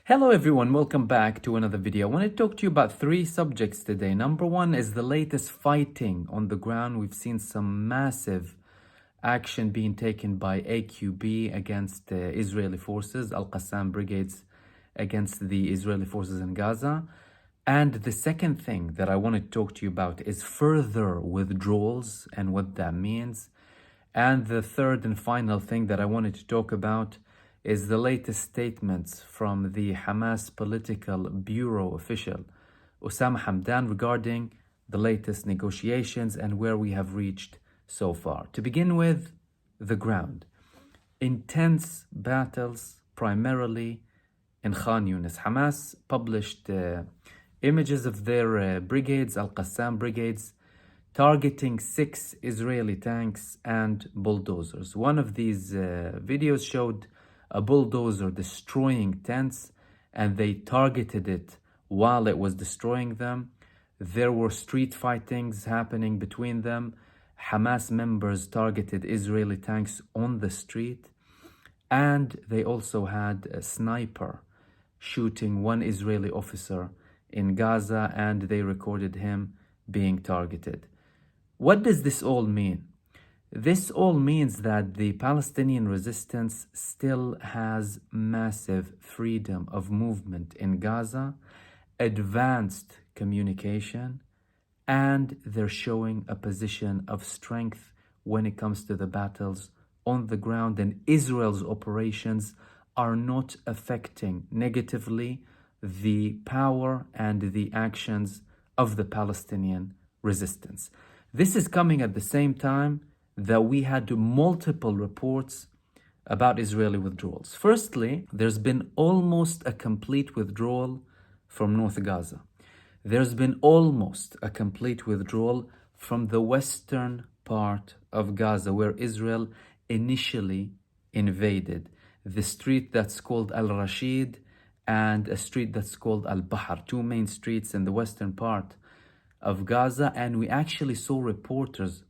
Hello everyone, welcome back to another video. I want to talk to you about three subjects today. Number one is the latest fighting on the ground. We've seen some massive action being taken by AQB against Israeli forces, Al-Qassam brigades against the Israeli forces in Gaza. And the second thing that I want to talk to you about is further withdrawals and what that means. And the third and final thing that I wanted to talk about is the latest statements from the Hamas political bureau official, Osama Hamdan, regarding the latest negotiations and where we have reached so far. To begin with, the ground. Intense battles, primarily in Khan Younis. Hamas published images of their brigades, Al-Qassam brigades, targeting 6 Israeli tanks and bulldozers. One of these videos showed a bulldozer destroying tents, and they targeted it while it was destroying them. There were street fightings happening between them. Hamas members targeted Israeli tanks on the street, and they also had a sniper shooting one Israeli officer in Gaza, and they recorded him being targeted. What does this all mean? This all means that the Palestinian resistance still has massive freedom of movement in Gaza, advanced communication, and they're showing a position of strength when it comes to the battles on the ground, and Israel's operations are not affecting negatively the power and the actions of the Palestinian resistance. This is coming at the same time that we had multiple reports about Israeli withdrawals. Firstly, there's been almost a complete withdrawal from North Gaza. There's been almost a complete withdrawal from the western part of Gaza, where Israel initially invaded. The street that's called Al-Rashid and a street that's called Al-Bahr, two main streets in the western part of Gaza. And we actually saw reporters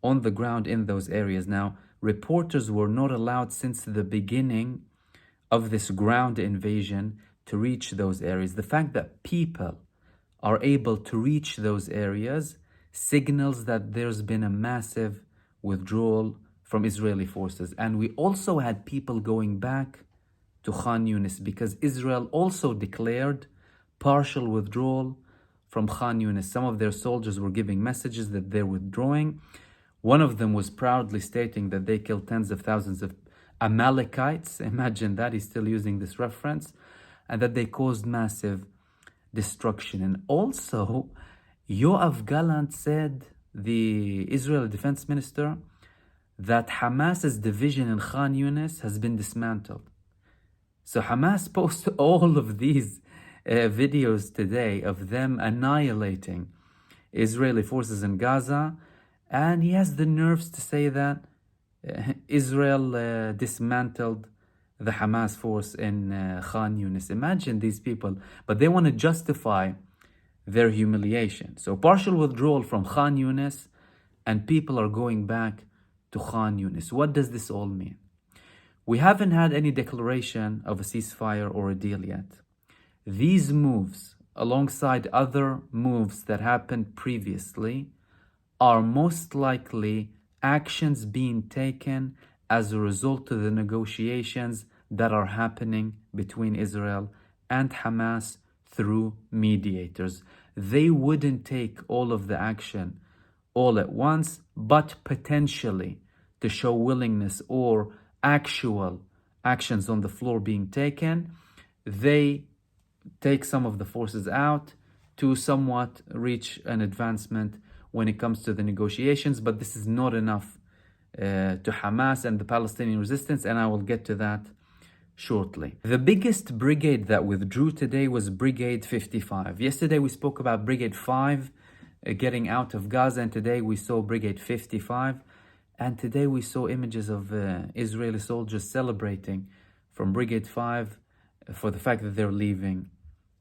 on the ground in those areas. Now, reporters were not allowed since the beginning of this ground invasion to reach those areas. The fact that people are able to reach those areas signals that there's been a massive withdrawal from Israeli forces. And we also had people going back to Khan Younis because Israel also declared partial withdrawal from Khan Younis. Some of their soldiers were giving messages that they're withdrawing. One of them was proudly stating that they killed tens of thousands of Amalekites. Imagine that, he's still using this reference. And that they caused massive destruction. And also, Yoav Gallant said, the Israeli defense minister, that Hamas's division in Khan Younis has been dismantled. So Hamas posted all of these videos today of them annihilating Israeli forces in Gaza. And he has the nerves to say that Israel dismantled the Hamas force in Khan Younis. Imagine these people, but they want to justify their humiliation. So partial withdrawal from Khan Younis, and people are going back to Khan Younis. What does this all mean? We haven't had any declaration of a ceasefire or a deal yet. These moves, alongside other moves that happened previously, are most likely actions being taken as a result of the negotiations that are happening between Israel and Hamas through mediators. They wouldn't take all of the action all at once, but potentially to show willingness or actual actions on the floor being taken, they take some of the forces out to somewhat reach an advancement when it comes to the negotiations. But this is not enough to Hamas and the Palestinian resistance, and I will get to that shortly. The biggest brigade that withdrew today was Brigade 55. Yesterday we spoke about Brigade 5 getting out of Gaza, and today we saw Brigade 55. And today we saw images of Israeli soldiers celebrating from Brigade 5 for the fact that they're leaving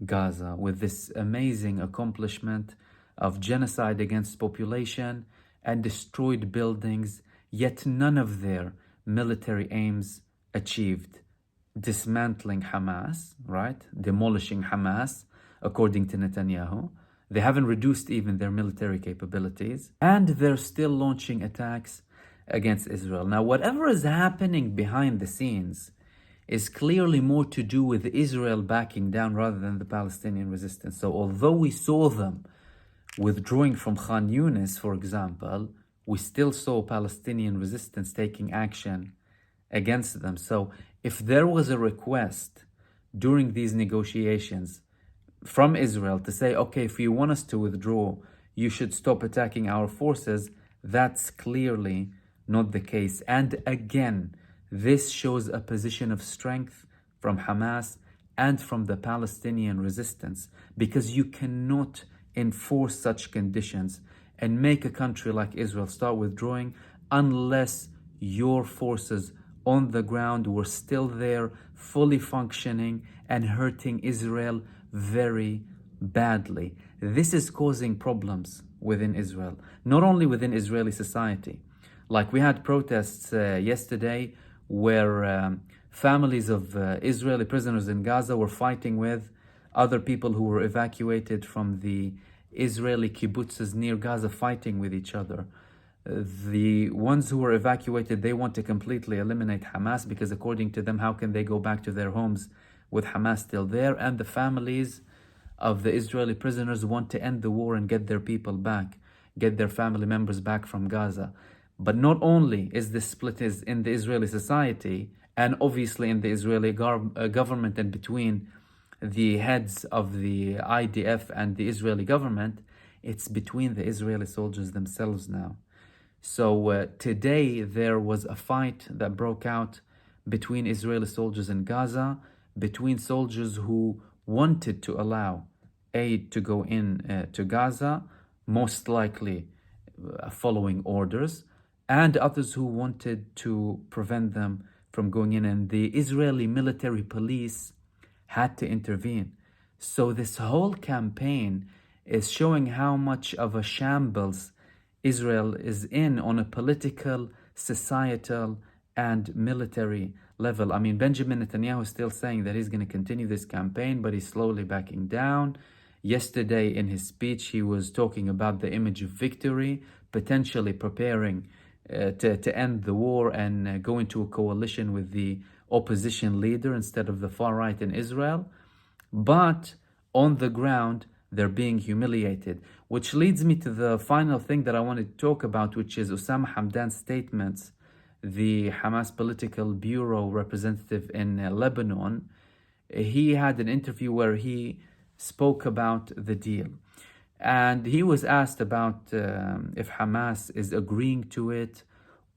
Gaza with this amazing accomplishment of genocide against population and destroyed buildings, yet none of their military aims achieved. dismantling Hamas, right? Demolishing Hamas, according to Netanyahu. They haven't reduced even their military capabilities, and they're still launching attacks against Israel. Now, whatever is happening behind the scenes is clearly more to do with Israel backing down rather than the Palestinian resistance. So although we saw them withdrawing from Khan Younis, for example, we still saw Palestinian resistance taking action against them. So if there was a request during these negotiations from Israel to say, okay, if you want us to withdraw, you should stop attacking our forces, that's clearly not the case. And again, this shows a position of strength from Hamas and from the Palestinian resistance, because you cannot enforce such conditions and make a country like Israel start withdrawing unless your forces on the ground were still there, fully functioning and hurting Israel very badly. This is causing problems within Israel, not only within Israeli society. Like we had protests yesterday where families of Israeli prisoners in Gaza were fighting with other people who were evacuated from the Israeli kibbutzes near Gaza, fighting with each other. The ones who were evacuated, they want to completely eliminate Hamas, because according to them, how can they go back to their homes with Hamas still there? And the families of the Israeli prisoners want to end the war and get their people back, get their family members back from Gaza. But not only is this split in the Israeli society, and obviously in the Israeli government and between the heads of the IDF and the Israeli government, it's between the Israeli soldiers themselves now. So today there was a fight that broke out between Israeli soldiers in Gaza, between soldiers who wanted to allow aid to go in to Gaza, most likely following orders, and others who wanted to prevent them from going in. And the Israeli military police had to intervene. So this whole campaign is showing how much of a shambles Israel is in on a political, societal, and military level. I mean, Benjamin Netanyahu is still saying that he's going to continue this campaign, but he's slowly backing down. Yesterday in his speech, he was talking about the image of victory, potentially preparing to end the war and go into a coalition with the opposition leader instead of the far right in Israel. But on the ground, they're being humiliated, which leads me to the final thing that I wanted to talk about, which is Osama Hamdan's statements, the Hamas political bureau representative in Lebanon. He had an interview where he spoke about the deal, and he was asked about if Hamas is agreeing to it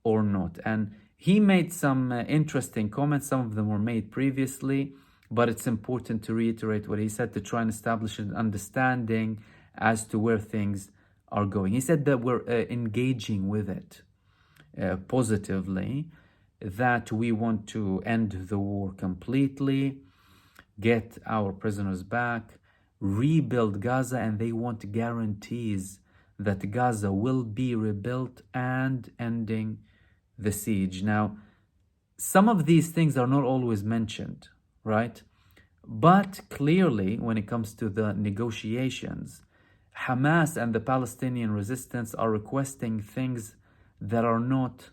or not. And he made some interesting comments. Some of them were made previously, but it's important to reiterate what he said to try and establish an understanding as to where things are going. He said that we're engaging with it positively, that we want to end the war completely, get our prisoners back, rebuild Gaza, and they want guarantees that Gaza will be rebuilt and ending the siege. Now, some of these things are not always mentioned, right? But clearly, when it comes to the negotiations, Hamas and the Palestinian resistance are requesting things that are not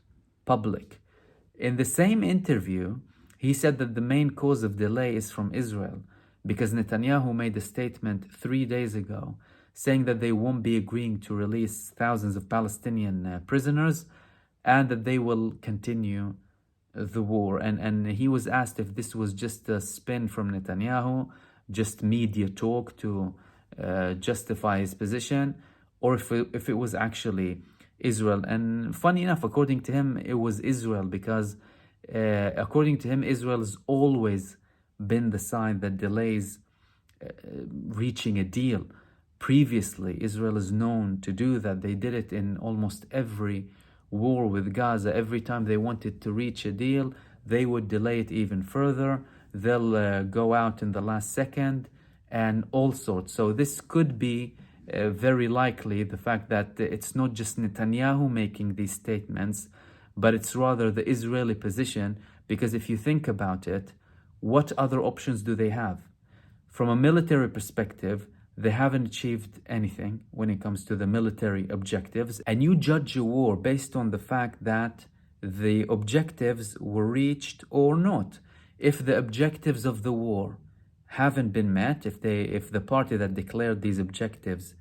public. In the same interview, he said that the main cause of delay is from Israel, because Netanyahu made a statement 3 days ago saying that they won't be agreeing to release thousands of Palestinian prisoners and that they will continue the war. And he was asked if this was just a spin from Netanyahu, just media talk to justify his position, or if it was actually Israel. And funny enough, according to him, it was Israel, because according to him, Israel has always been the side that delays reaching a deal. Previously, Israel is known to do that. They did it in almost every war with Gaza. Every time they wanted to reach a deal, they would delay it even further. They'll go out in the last second and all sorts. So this could be very likely the fact that it's not just Netanyahu making these statements, but it's rather the Israeli position. Because if you think about it, What other options do they have? From a military perspective, they haven't achieved anything when it comes to the military objectives. And you judge a war based on the fact that the objectives were reached or not. If the objectives of the war haven't been met, if the party that declared these objectives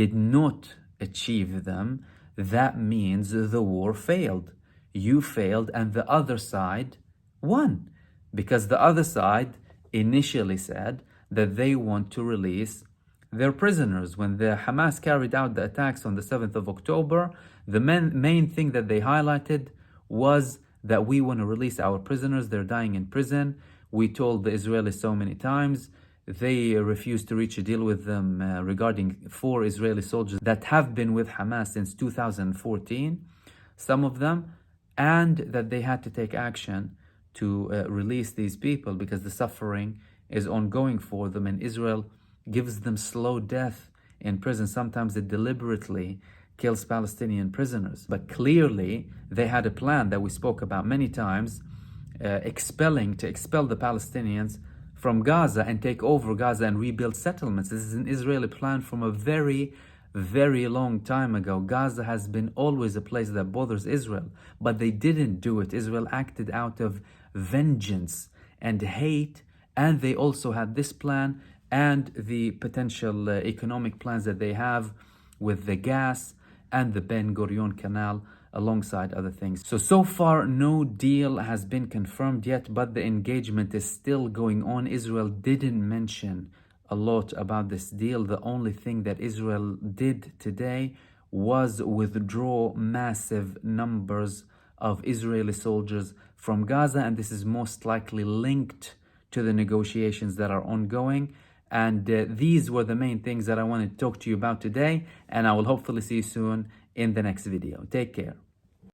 did not achieve them, that means the war failed. You failed and the other side won. Because the other side initially said that they want to release their prisoners. When the Hamas carried out the attacks on the 7th of October, the main thing that they highlighted was that we want to release our prisoners. They're dying in prison. We told the Israelis so many times. They refused to reach a deal with them regarding 4 Israeli soldiers that have been with Hamas since 2014, some of them, and that they had to take action to release these people because the suffering is ongoing for them, and Israel gives them slow death in prison. Sometimes it deliberately kills Palestinian prisoners. But clearly, they had a plan that we spoke about many times, to expel the Palestinians from Gaza and take over Gaza and rebuild settlements. This is an Israeli plan from a very, very long time ago. Gaza has been always a place that bothers Israel, but they didn't do it. Israel acted out of vengeance and hate, and they also had this plan and the potential economic plans that they have with the gas and the Ben Gurion Canal, alongside other things. So far, no deal has been confirmed yet, but the engagement is still going on. Israel didn't mention a lot about this deal. The only thing that Israel did today was withdraw massive numbers of Israeli soldiers from Gaza, and this is most likely linked to the negotiations that are ongoing. And these were the main things that I wanted to talk to you about today, and I will hopefully see you soon in the next video. Take care.